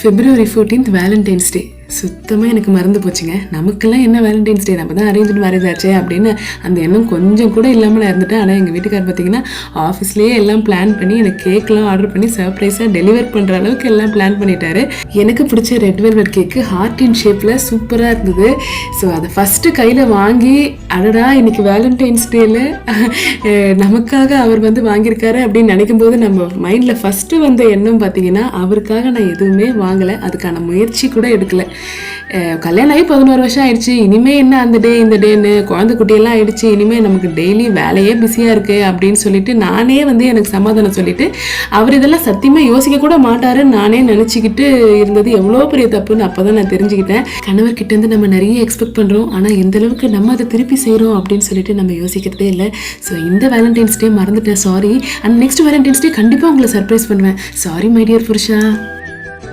February 14th Valentine's டே சுத்தமாக எனக்கு மறந்து போச்சுங்க. நமக்கெல்லாம் என்ன வேலண்டைன்ஸ் டே, நம்ம தான் அரேஞ்ச் மேரேஜ் ஆச்சே அப்படின்னு அந்த எண்ணம் கொஞ்சம் கூட இல்லாமல் நான் இருந்துட்டேன். ஆனால் எங்கள் வீட்டுக்கார் பார்த்தீங்கன்னா ஆஃபீஸ்லேயே எல்லாம் பிளான் பண்ணி எனக்கு கேக்லாம் ஆர்டர் பண்ணி சர்ப்ரைஸாக டெலிவர் பண்ணுற அளவுக்கு எல்லாம் பிளான் பண்ணிட்டாரு. எனக்கு பிடிச்ச ரெட் வெல்வெட் கேக்கு ஹார்ட் இன் ஷேப்பில் சூப்பராக இருந்தது. ஸோ அதை ஃபஸ்ட்டு கையில் வாங்கி அடடா இன்னைக்கு வேலண்டைன்ஸ் டேயில் நமக்காக அவர் வந்து வாங்கியிருக்காரு அப்படின்னு நினைக்கும் போது நம்ம மைண்டில் ஃபஸ்ட்டு வந்த எண்ணம் பார்த்தீங்கன்னா அவருக்காக நான் எதுவுமே வாங்கலை, அதுக்கான முயற்சி கூட எடுக்கலை. கல்யாணம் ஆகி 11 வருஷம் ஆயிடுச்சு, இனிமேல் என்ன அந்த டே இந்த டேன்னு குழந்தை குட்டியெல்லாம் ஆயிடுச்சு, இனிமேல் நமக்கு டெய்லி வேலையே பிஸியாக இருக்குது அப்படின்னு சொல்லிட்டு நானே வந்து எனக்கு சமாதானம் சொல்லிட்டு அவர் இதெல்லாம் சத்தியமாக யோசிக்க கூட மாட்டாருன்னு நானே நினச்சிக்கிட்டு இருந்தது எவ்வளோ பெரிய தப்புன்னு அப்போ தான் நான் தெரிஞ்சுக்கிட்டேன். கணவர்கிட்டேருந்து நம்ம நிறைய எக்ஸ்பெக்ட் பண்ணுறோம், ஆனால் எந்த அளவுக்கு நம்ம அதை திருப்பி செய்கிறோம் அப்படின்னு சொல்லிட்டு நம்ம யோசிக்கிறதே இல்லை. ஸோ இந்த வேலண்டைன்ஸ் டே மறந்துட்டேன், சாரி. அண்ட் நெக்ஸ்ட் வேலண்டைன்ஸ் டே கண்டிப்பாக உங்களை சர்ப்ரைஸ் பண்ணுவேன். Sorry my dear Purusha.